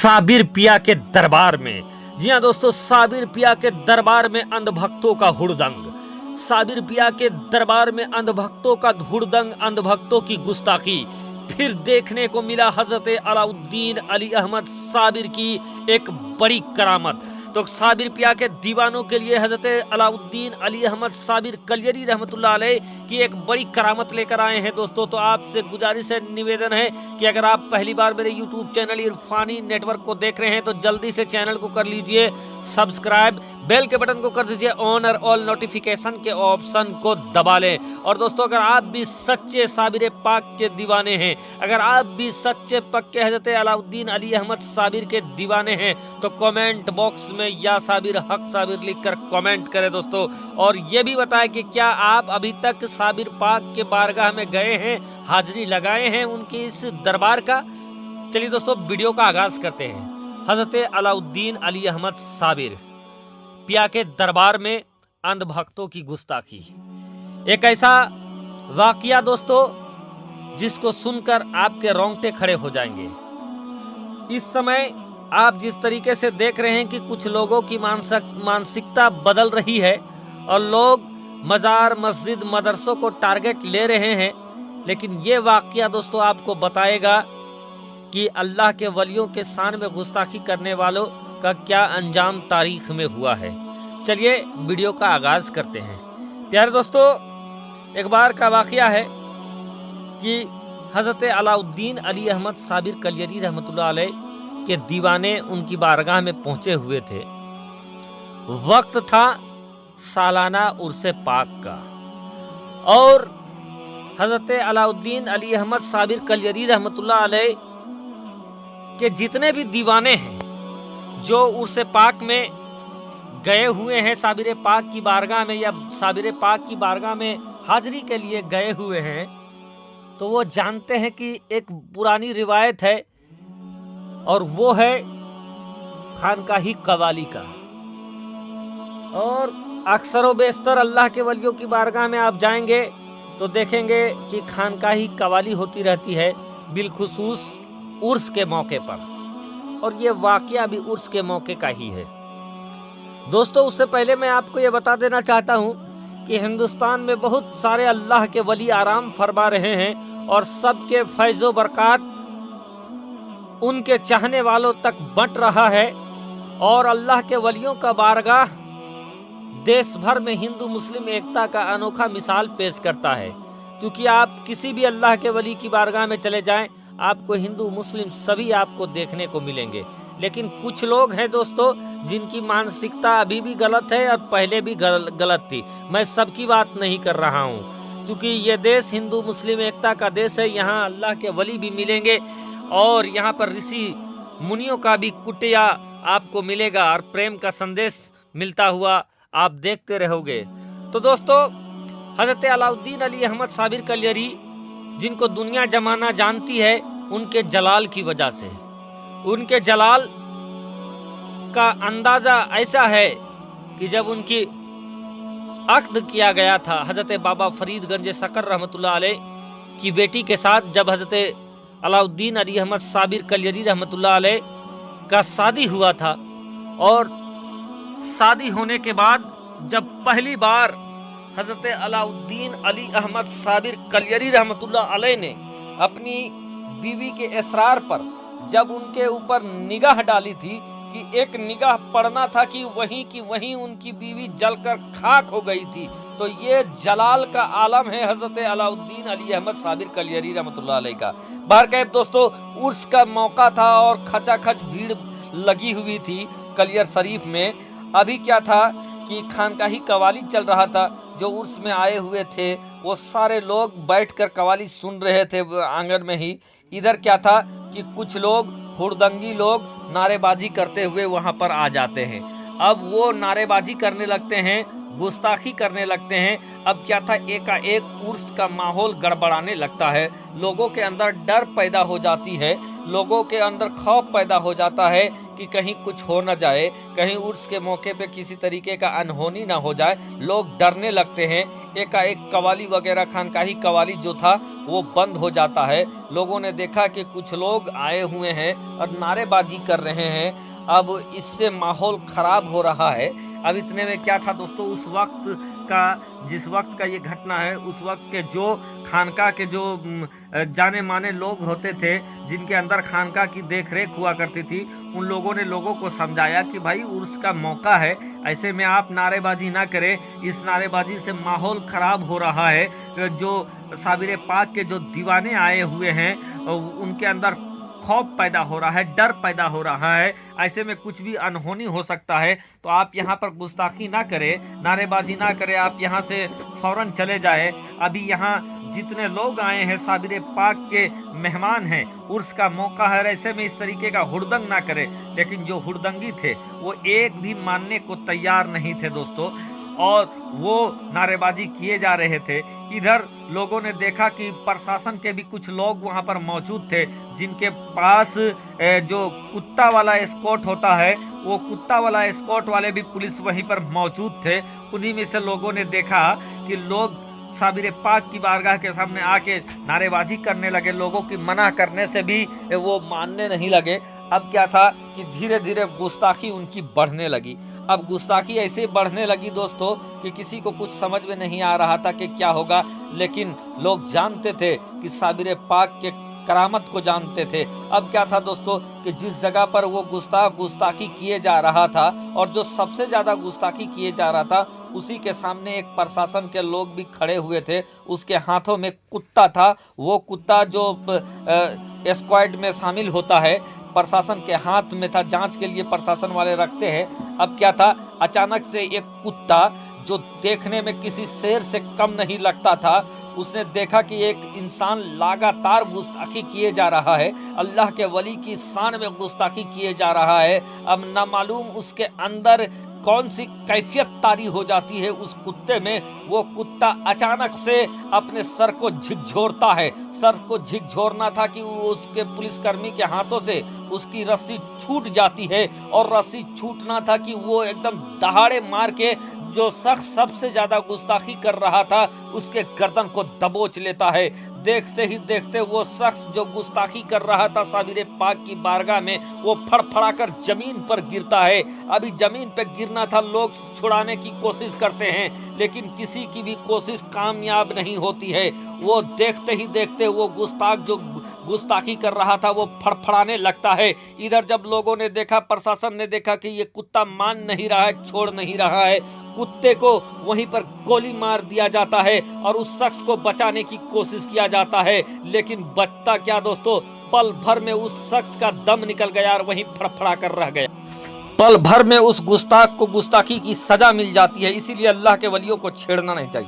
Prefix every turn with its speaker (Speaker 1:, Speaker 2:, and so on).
Speaker 1: साबिर पिया के दरबार में। जी हाँ दोस्तों, साबिर पिया के दरबार में अंधभक्तों का हुड़दंग। साबिर पिया के दरबार में अंधभक्तों का हुड़दंग, अंधभक्तों की गुस्ताखी। फिर देखने को मिला हजरत अलाउद्दीन अली अहमद साबिर की एक बड़ी करामत। तो साबिर पिया के दीवानों के लिए हजरत अलाउद्दीन अली अहमद साबिर कलियरी रहमतुल्लाह अलैह की एक बड़ी करामत लेकर आए हैं दोस्तों। तो आपसे गुजारिश है, निवेदन है कि अगर आप पहली बार मेरे यूट्यूब चैनल इरफानी नेटवर्क को देख रहे हैं तो जल्दी से चैनल को कर लीजिए सब्सक्राइब, बेल के बटन को कर दीजिए ऑन और ऑल नोटिफिकेशन के ऑप्शन को दबा लें। और दोस्तों, अगर आप भी सच्चे साबिर पाक के दीवाने हैं, अगर आप भी सच्चे पक्के हजरत अलाउद्दीन अली अहमद साबिर के दीवाने हैं तो कमेंट बॉक्स में या साबिर हक साबिर लिखकर कमेंट करें दोस्तों। और ये भी बताएं कि क्या आप अभी तक साबिर पाक के बारगाह में गए हैं, हाजिरी लगाए हैं उनकी इस दरबार का। चलिए दोस्तों, वीडियो का आगाज करते हैं। हजरत अलाउद्दीन अली अहमद साबिर पिया के दरबार में अंधभक्तों की गुस्ताखी। एक ऐसा वाकया दोस्तों जिसको सुनकर आपके रोंगटे खड़े हो जाएंगे। इस समय आप जिस तरीके से देख रहे हैं कि कुछ लोगों की मानसिकता बदल रही है और लोग मजार, मस्जिद, मदरसों को टारगेट ले रहे हैं, लेकिन ये वाकया दोस्तों आपको बताएगा कि अल्लाह के वलियों के शान में गुस्ताखी करने वालों का क्या अंजाम तारीख में हुआ है। चलिए वीडियो का आगाज करते हैं। प्यारे दोस्तों, एक बार का वाकया है कि हजरत अलाउद्दीन अली अहमद साबिर कलियरी रहमतुल्लाह अलैह के दीवाने उनकी बारगाह में पहुंचे हुए थे। वक्त था सालाना उर्से पाक का और हजरत अलाउद्दीन अली अहमद साबिर कलियरी रहमतुल्लाह अलैह के जितने भी दीवाने हैं जो उर्से पाक में गए हुए हैं, साबिर पाक की बारगाह में या साबिर पाक की बारगाह में हाजिरी के लिए गए हुए हैं, तो वो जानते हैं कि एक पुरानी रिवायत है और वो है खानकाही कवाली का। और अक्सर व बेशतर अल्लाह के वलियों की बारगाह में आप जाएंगे तो देखेंगे कि खानकाही कवाली होती रहती है, बिलखुसूस उर्स के मौके पर। और ये वाकया भी उर्स के मौके का ही है दोस्तों। उससे पहले मैं आपको ये बता देना चाहता हूँ कि हिंदुस्तान में बहुत सारे अल्लाह के वली आराम फरमा रहे हैं और सबके फैज़ो बरक़ात उनके चाहने वालों तक बंट रहा है। और अल्लाह के वलियों का बारगाह देश भर में हिंदू मुस्लिम एकता का अनोखा मिसाल पेश करता है। क्योंकि आप किसी भी अल्लाह के वली की बारगाह में चले जाएं, आपको हिंदू मुस्लिम सभी आपको देखने को मिलेंगे। लेकिन कुछ लोग हैं दोस्तों जिनकी मानसिकता अभी भी गलत है और पहले भी गलत थी। मैं सबकी बात नहीं कर रहा हूँ, क्योंकि ये देश हिंदू मुस्लिम एकता का देश है। यहाँ अल्लाह के वली भी मिलेंगे और यहाँ पर ऋषि मुनियों का भी कुटिया आपको मिलेगा और प्रेम का संदेश मिलता हुआ आप देखते रहोगे। तो दोस्तों, हजरत अलाउद्दीन अली अहमद साबिर कलियरी जिनको दुनिया जमाना जानती है उनके जलाल की वजह से, उनके जलाल का अंदाजा ऐसा है कि जब उनकी अक्द किया गया था हजरत बाबा फरीद गंज सकर रहमतुल्लाह अलैह की बेटी के साथ, जब हजरत अलाउद्दीन अली अहमद साबिर कलियरी रहमतुल्लाह अलैह का शादी हुआ था और शादी होने के बाद जब पहली बार हजरत अलाउद्दीन अली अहमद साबिर कलियरी रहमतुल्लाह अलैह ने अपनी बीवी के इसरार पर जब उनके ऊपर निगाह डाली थी कि एक निगाह पड़ना था कि वहीं उनकी बीवी जलकर खाक हो गई थी, तो ये जलाल का आलम है हजरत अलाउद्दीन अली अहमद साबिर कलियरी रहमतुल्लाह अलैह का। बारकायब दोस्तों, उर्स का मौका था और खचाखच भीड़ लगी हुई थी कलियर शरीफ में। अभी क्या था कि खानकाही कवाली चल रहा था। जो उर्स में आए हुए थे वो सारे लोग बैठकर कवाली सुन रहे थे आंगन में ही। इधर क्या था कि कुछ लोग हुड़दंगी लोग नारेबाजी करते हुए वहां पर आ जाते हैं। अब वो नारेबाजी करने लगते हैं, गुस्ताखी करने लगते हैं। अब क्या था, एकाएक उर्स का माहौल गड़बड़ाने लगता है, लोगों के अंदर डर पैदा हो जाती है, लोगों के अंदर खौफ पैदा हो जाता है कि कहीं कुछ हो न जाए, कहीं उर्स के मौके पे किसी तरीके का अनहोनी ना हो जाए। लोग डरने लगते हैं। एकाएक कवाली वगैरह खानकाही कवाली जो था वो बंद हो जाता है। लोगों ने देखा कि कुछ लोग आए हुए हैं और नारेबाजी कर रहे हैं। अब इससे माहौल खराब हो रहा है। अब इतने में क्या था दोस्तों, उस वक्त का, जिस वक्त का ये घटना है, उस वक्त के जो खानका के जो जाने माने लोग होते थे, जिनके अंदर खानका की देख रेख हुआ करती थी, उन लोगों ने लोगों को समझाया कि भाई उर्स का मौका है, ऐसे में आप नारेबाजी ना करें, इस नारेबाजी से माहौल खराब हो रहा है। जो साबिर पाक के जो दीवाने आए हुए हैं उनके अंदर खौफ पैदा हो रहा है, डर पैदा हो रहा है, ऐसे में कुछ भी अनहोनी हो सकता है। तो आप यहाँ पर गुस्ताखी ना करें, नारेबाजी ना करें, आप यहाँ से फौरन चले जाएं। अभी यहाँ जितने लोग आए हैं साबिर पाक के मेहमान हैं, उर्स का मौका है, ऐसे में इस तरीके का हुड़दंग ना करें। लेकिन जो हुड़दंगी थे वो एक भी मानने को तैयार नहीं थे दोस्तों, और वो नारेबाजी किए जा रहे थे। इधर लोगों ने देखा कि प्रशासन के भी कुछ लोग वहां पर मौजूद थे, जिनके पास जो कुत्ता वाला एस्कॉर्ट होता है, वो कुत्ता वाला एस्कॉर्ट वाले भी पुलिस वहीं पर मौजूद थे। उन्हीं में से लोगों ने देखा कि लोग साबिर पाक की बारगाह के सामने आके नारेबाजी करने लगे। लोगों की मना करने से भी वो मानने नहीं लगे। अब क्या था कि धीरे धीरे गुस्ताखी उनकी बढ़ने लगी। अब गुस्ताखी ऐसे बढ़ने लगी दोस्तों कि किसी को कुछ समझ में नहीं आ रहा था कि क्या होगा, लेकिन लोग जानते थे कि साबिर पाक के करामत को जानते थे। अब क्या था दोस्तों कि जिस जगह पर वो गुस्ताखी किए जा रहा था, और जो सबसे ज्यादा गुस्ताखी किए जा रहा था, उसी के सामने एक प्रशासन के लोग भी खड़े हुए थे। उसके हाथों में कुत्ता था। वो कुत्ता जो स्क्वाड में शामिल होता है, प्रशासन के हाथ में था, जांच के लिए प्रशासन वाले रखते हैं। अब क्या था, अचानक से एक कुत्ता जो देखने में किसी शेर से कम नहीं लगता था, उसने देखा कि एक इंसान लगातार गुस्ताखी किए जा रहा है, अल्लाह के वली की शान में गुस्ताखी किए जा रहा है। अब ना मालूम उसके अंदर कौन सी कैफियत तारी हो जाती है उस कुत्ते में। वो कुत्ता अचानक से अपने सर को झकझोरता है। सर को झकझोरना था कि उसके पुलिसकर्मी के हाथों से उसकी रस्सी छूट जाती है, और रस्सी छूटना था कि वो एकदम दहाड़े मार के जो शख्स सबसे ज्यादा गुस्ताखी कर रहा था उसके गर्दन को दबोच लेता है। देखते ही देखते वो शख्स जो गुस्ताखी कर रहा था साबिर पाक की बारगाह में, वो फड़फड़ाकर जमीन पर गिरता है। अभी जमीन पर गिरना था, लोग छुड़ाने की कोशिश करते हैं, लेकिन किसी की भी कोशिश कामयाब नहीं होती है। वो देखते ही देखते वो गुस्ताख जो गुस्ताखी कर रहा था वो फड़फड़ाने लगता है। इधर जब लोगों ने देखा, प्रशासन ने देखा कि ये कुत्ता मान नहीं रहा है, छोड़ नहीं रहा है, कुत्ते को वहीं पर गोली मार दिया जाता है और उस शख्स को बचाने की कोशिश किया जाता है। लेकिन बचता क्या दोस्तों, पल भर में उस शख्स का दम निकल गया और वहीं फड़फड़ा कर रह गया। पल भर में उस गुस्ताख को गुस्ताखी की सजा मिल जाती है। इसीलिए अल्लाह के वलियों को छेड़ना नहीं चाहिए।